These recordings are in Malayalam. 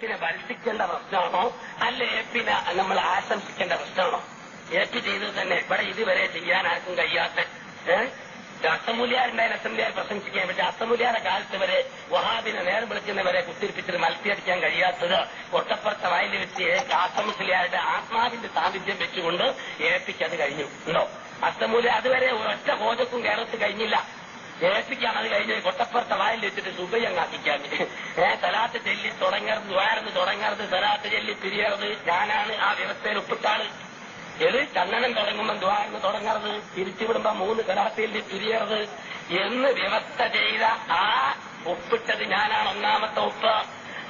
പിന്നെ വർദ്ധിക്കേണ്ട പ്രശ്നമാണോ അല്ല പിന്നെ നമ്മൾ ആശംസിക്കേണ്ട പ്രശ്നമാണോ? ചെയ്തത് തന്നെ ഇവിടെ ഇതുവരെ ചെയ്യാൻ ആർക്കും കഴിയാത്ത അസമുലിയാരുണ്ടായാലും അസമുലിയാർ പ്രശംസിക്കാൻ പറ്റും. അസമുലിയാരുടെ കാലത്ത് വരെ വഹാബിനെ നേരം വിളിക്കുന്നവരെ കുത്തിരിപ്പിച്ചിട്ട് മത്സരിക്കാൻ കഴിയാത്തത് കൊട്ടപ്പുറത്തെ വയലിൽ വെച്ച് അസമുലിയാരുടെ ആത്മാവിന്റെ സാന്നിധ്യം വെച്ചുകൊണ്ട് അത് കഴിഞ്ഞു ഉണ്ടോ? അസമുലിയ അതുവരെ ഒറ്റ ബോധക്കും കേരളത്തിൽ കഴിഞ്ഞില്ല. ഏൽപ്പിക്കാൻ അത് കഴിഞ്ഞ് കൊട്ടപ്പുറത്തെ വായിൽ വെച്ചിട്ട് സുബയങ്ങാക്കിക്കാൻ സലാത്ത് ചെല്ലി തുടങ്ങരുത്, വേർന്ന് തുടങ്ങരുത്, സലാത്ത് ചെല്ലി പിരിയരുത്. ഞാനാണ് ആ വ്യവസ്ഥയിൽ ഒപ്പിട്ടാണ്. ചന്ദനം തുടങ്ങുമ്പോൾ ദ്വാരന്ന് തുടങ്ങരുത്, തിരിച്ചുവിടുമ്പോ 3 സലാത്തിൽ പിരിയരുത് എന്ന് വ്യവസ്ഥ ചെയ്ത ആ ഒപ്പിട്ടത് ഞാനാണ്. ഒന്നാമത്തെ ഒപ്പ്.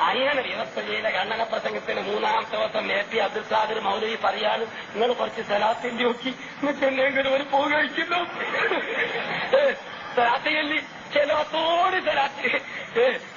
അങ്ങനെ വ്യവസ്ഥ ചെയ്ത കണ്ണന പ്രസംഗത്തിന് 3-ാമത്തെ ദിവസം അബ്ദുൽ ഖാദിർ മൗലവി പറയാണ്, നിങ്ങൾ കുറച്ച് സലാത്തിന്റെ നോക്കി എന്നിട്ടെങ്കിലും ഒരു പൂ കഴിക്കുന്നു. സലാത്ത് ചൊല്ലി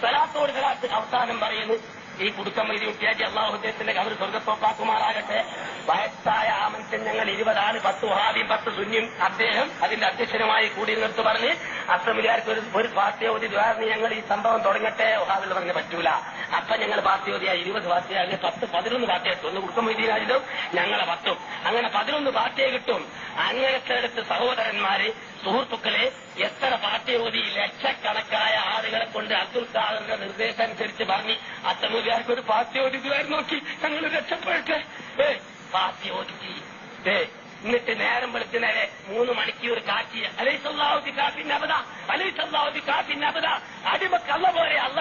സലാത്തോട് സലാത്ത് അവസാനം പറയുന്നു. ഈ കുടുക്കം വൈദ്യ കുട്ടിയാറ്റി അള്ളാഹുദ്ദേശത്തിന്റെ അവർ സ്വർഗത്തോപ്പാക്കുമാറാകട്ടെ. വയസ്സായ ആ മനുഷ്യൻ ഞങ്ങൾ 20 10 വഹാബിയും 10 സുന്നിയും അദ്ദേഹം അതിന്റെ അധ്യക്ഷനുമായി കൂടി നിർത്ത് പറഞ്ഞ് അസമിലാർക്ക് ഒരു പാർട്ടിയോധി ദ്വാരന്ന് ഞങ്ങൾ ഈ സംഭവം തുടങ്ങട്ടെ. വഹാബിൽ പറഞ്ഞ് പറ്റൂല. അപ്പൊ ഞങ്ങൾ പാർട്ടിയോധിയായി 20 പാർട്ടിയാകെ 10-11 പാർട്ടിയെ കിട്ടും. കുടുക്കം വൈദ്യരാജിലും ഞങ്ങളെ 10. അങ്ങനെ 11 പാർട്ടിയെ കിട്ടും. അങ്ങനത്തെ അടുത്ത് സഹോദരന്മാര് സുഹൃത്തുക്കളെ എത്ര പാർട്ടിയോധി ലക്ഷക്കണക്കായ ആളുകളെ കൊണ്ട് അബ്ദുൽ ഖാദറിന്റെ നിർദ്ദേശം അനുസരിച്ച് പറഞ്ഞ് അത്തമൂലിയാർക്ക് ഒരു പാർട്ടിയോധി നോക്കി ഞങ്ങൾ രക്ഷപ്പെടട്ടെ. പാർട്ടിയോധിക്ക് എന്നിട്ട് നേരം വെളുത്ത് നേരെ 3 മണിക്കൂർ കാറ്റി അലൈസല്ലാഹുദി കാഫിന്നബദ അലൈസല്ലാഹുദി കാഫിന്നബദ അടിമക്ക് അല്ല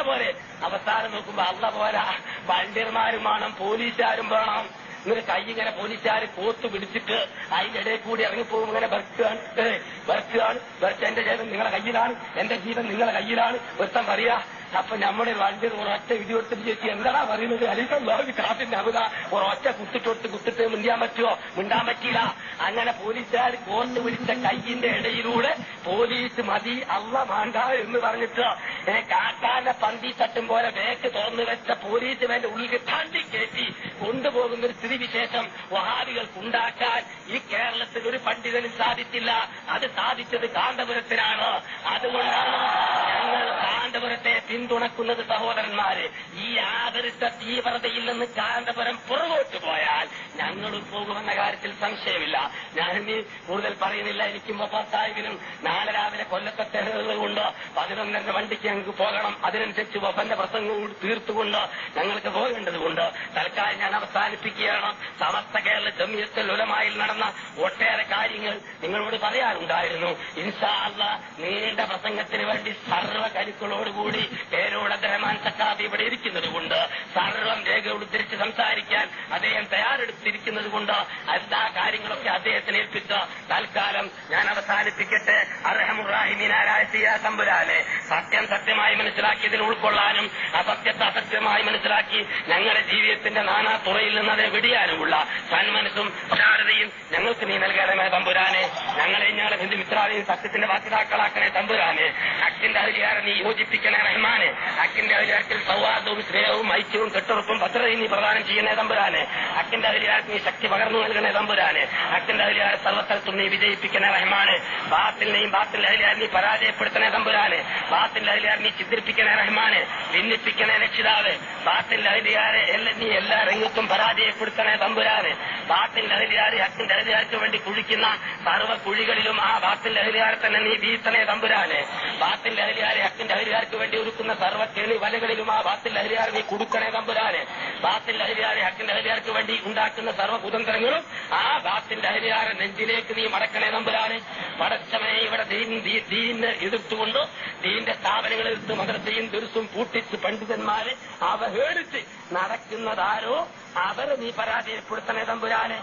പോരെ. അവസാനം നോക്കുമ്പോ അല്ല പോരാ, വണ്ടിയർമാരും വേണം, പോലീസുകാരും വേണം. ഇങ്ങനെ കൈ ഇങ്ങനെ പോലീസുകാർ കോത്ത് പിടിച്ചിട്ട് അതിന്റെ ഇടയിൽ കൂടി ഇറങ്ങിപ്പോകും. ഇങ്ങനെ ബർക്കാണ് എന്റെ ജീവൻ നിങ്ങളെ കയ്യിലാണ്, എന്റെ ജീവൻ നിങ്ങളെ കയ്യിലാണ് ഒരുത്തം പറയാ. അപ്പൊ നമ്മുടെ വണ്ടി ഒരൊറ്റ ഇടി കൊടുത്തിട്ട് ചേച്ചി എന്താ പറയുന്നത്? അലിസല്ലാഹു കാഫിന്റെ അബുദ ഒരൊറ്റ കുത്തിട്ട് മിണ്ടാൻ പറ്റുമോ? മിണ്ടാൻ പറ്റില്ല. അങ്ങനെ പോലീസുകാർ കോർത്ത് പിടിച്ച കയ്യിന്റെ ഇടയിലൂടെ പോലീസ് മതി അള്ള വേണ്ട എന്ന് പറഞ്ഞിട്ട് കാക്കാന്റെ പന്തി തട്ടും പോലെ ബേക്ക് തുറന്നു വെച്ച പോലീസ് വേണ്ട ഉള്ളിൽ തണ്ടി കയറ്റി കൊണ്ടുപോകുന്ന ഒരു സ്ഥിതിവിശേഷം വഹാബികൾക്കുണ്ടാക്കാൻ ഈ കേരളത്തിൽ ഒരു പണ്ഡിതനും സാധിച്ചില്ല. അത് സാധിച്ചത് കാന്തപുരത്തിനാണ്. അതുകൊണ്ടാണ് ഞങ്ങൾ കാന്തപുരത്തെ പിന്തുണക്കുന്നത്. സഹോദരന്മാര്, ഈ ആദരിച്ച തീവ്രതയിൽ നിന്ന് കാന്തപുരം പുറകോട്ട് പോയാൽ ഞങ്ങളും പോകുമെന്ന കാര്യത്തിൽ സംശയമില്ല. ഞാനിനി കൂടുതൽ പറയുന്നില്ല. എനിക്കും വഫാത്തായതിനും നാളെ രാവിലെ കൊല്ലത്തെ കൊണ്ട് 11:30 വണ്ടിക്ക് ഞങ്ങൾക്ക് പോകണം. അതിനനുസരിച്ച് വഫന്റെ പ്രസംഗം തീർത്തുകൊണ്ട് ഞങ്ങൾക്ക് പോകേണ്ടതുകൊണ്ട് തൽക്കാലം ഞാൻ അവസാനിപ്പിക്കുകയാണ്. സമസ്ത കേരള ജമിയത്തുൽ ഉലമായിൽ നടന്ന ഒട്ടേറെ കാര്യങ്ങൾ നിങ്ങളോട് പറയാനുണ്ടായിരുന്നു. ഇൻഷാ അല്ലാഹ് നീണ്ട പ്രസംഗത്തിന് വേണ്ടി സർവ്വ കരുക്കളോടുകൂടി പേരോട് അബ്ദുറഹ്മാൻ സഖാഫി ഇവിടെ ഇരിക്കുന്നത് കൊണ്ട് സർവ്വം രേഖ ഉദ്ധരിച്ച് സംസാരിക്കാൻ അദ്ദേഹം തയ്യാറെടുത്തിരിക്കുന്നത് കൊണ്ട് എല്ലാ കാര്യങ്ങളൊക്കെ അദ്ദേഹത്തിന് ഏൽപ്പിച്ച് തൽക്കാലം ഞാൻ അവസാനിപ്പിക്കട്ടെ. അർഹമുറാഹിമീനായ തമ്പുരാനെ, സത്യം സത്യമായി മനസ്സിലാക്കിയതിൽ ഉൾക്കൊള്ളാനും അസത്യത്തെ അസത്യമായി മനസ്സിലാക്കി ഞങ്ങളുടെ ജീവിതത്തിന്റെ നാനാ തുറയിൽ നിന്ന് അതിനെ വെടിയാനുമുള്ള സന്മനസ്സും ശാരതയും ഞങ്ങൾക്ക് നീ നൽകണമേ തമ്പുരാനെ. ഞങ്ങളെ ഹിന്ദു മിത്രാദിയും സത്യത്തിന്റെ വാക്യതാക്കളാക്കണേ തമ്പുരാനെ. ഹക്കിന്റെ അധികാരം നീ യോജിപ്പിക്കണേ റഹ്മാനെ. ഹക്കിന്റെ അധികാരത്തിൽ സൗഹാർദ്ദവും സ്നേഹവും ഐക്യവും കെട്ടുറപ്പും ഭദ്രതയും നീ പ്രദാനം ചെയ്യണേ തമ്പുരാനെ. ഹക്കിന്റെ അധികാരത്തിൽ നീ ശക്തി പകർന്നു നൽകണേ തമ്പുരാനെ. ഹക്കിന്റെ അധികാരം സർവസ്ഥലത്തും നീ വിജയിപ്പിക്കണേ റഹ്മാനെ. ബാത്തിലിനെയും ബാത്തിൽ അധികാരം നീ പരാജയപ്പെടുത്തണേ തമ്പുരാനെ. ബാത്തിൽ അധികാരം നീ ചിത്രിപ്പിക്കണേ റഹ്മാനെ. ഭിന്നിപ്പിക്കണേ രക്ഷിതാവ്. ബാത്തിൽ അധികാരം നീ എല്ലാ രംഗത്തും പരാജയപ്പെടുത്തണേ തമ്പുരാനെ. ബാത്തിൽ അധികാരി ഹക്കിന്റെ അധികാരത്തിന് വേണ്ടി കുഴിക്കുന്ന സർവ്വ കുഴികളിലും ആ ബാത്തിൽ അധികാരം തന്നെ നീ വീഴ്ത്തണേ തമ്പുരാനെ. ബാത്തിൽ അധികാരി ഹക്കിന്റെ അധികാരത്തിന് വേണ്ടി ഒരുക്കുന്ന സർവ്വ കെണി വലകളിലും ആ ബാത്തിൽ അധികാരം നീ കൊടുക്കണേ തമ്പുരാനെ. ബാത്തിൽ അധികാരി ഹക്കിന്റെ അധികാരത്തിന് വേണ്ടി ഉണ്ടാക്കുന്ന സർവ്വ കുതന്ത്രങ്ങളും ആ ബാത്തിന്റെ അധികാരം നെഞ്ചിലേക്ക് നീ മടക്കണേ തമ്പുരാനെ. പടച്ചമേ, ഇവിടെ ദീനെ എതിർത്തുകൊണ്ട് ദീന്റെ സ്ഥാപനങ്ങൾ എതിർത്ത് മദ്രസയും ദുരുസും പൂട്ടിച്ച് പണ്ഡിതന്മാരെ അവഹേളിച്ച് നടക്കുന്നതാരോ അവരെ നീ പരാജയപ്പെടുത്തണേ തമ്പുരാനെ.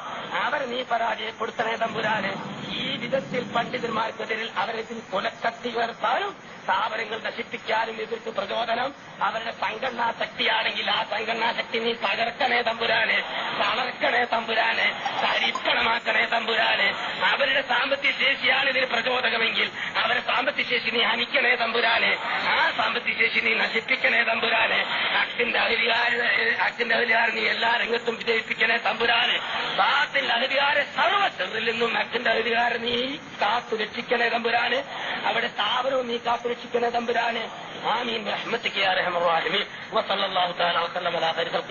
ഈ വിധത്തിൽ പണ്ഡിതന്മാർക്കെതിരിൽ അവരെ കൊലക്കത്തി ഉയർത്താനും സ്ഥാപനങ്ങൾ നശിപ്പിക്കാനും എതിർത്ത് പ്രചോദനം അവരുടെ സംഘടനാ ശക്തിയാണെങ്കിൽ ആ സംഘടനാ ശക്തി നീ തകർക്കണേ തമ്പുരാനെ, തളർക്കണേ തമ്പുരാനെ, തരിപ്പണമാക്കണേ തമ്പുരാനെ. അവരുടെ സാമ്പത്തിക ശേഷിയാണ് ഇതിന് പ്രചോദകമെങ്കിൽ അവരുടെ സാമ്പത്തിക ശേഷി നീ ഹനിക്കണേ തമ്പുരാനെ. ആ സാമ്പത്തിക ശേഷി നീ നശിപ്പിക്കണേ തമ്പുരാനെ. ഹക്കിന്റെ അധികാരം നീ എല്ലാ രംഗത്തും വിജയിപ്പിക്കണേ തമ്പുരാനെ. ബാത്തിൽ അധികാരം സർവ്വത്തിൽ നിന്നും ഹക്കിന്റെ അധികാരം നീ കാത്തു രക്ഷിക്കണേ തമ്പുരാനെ. അവിടെ സ്ഥാപനവും നീ കാത്തു രക്ഷിക്കണേ തമ്പുരാനെ. آمين برحمتك يا أرحم الراحمين وصلى الله تعالى وسلم على خير خلق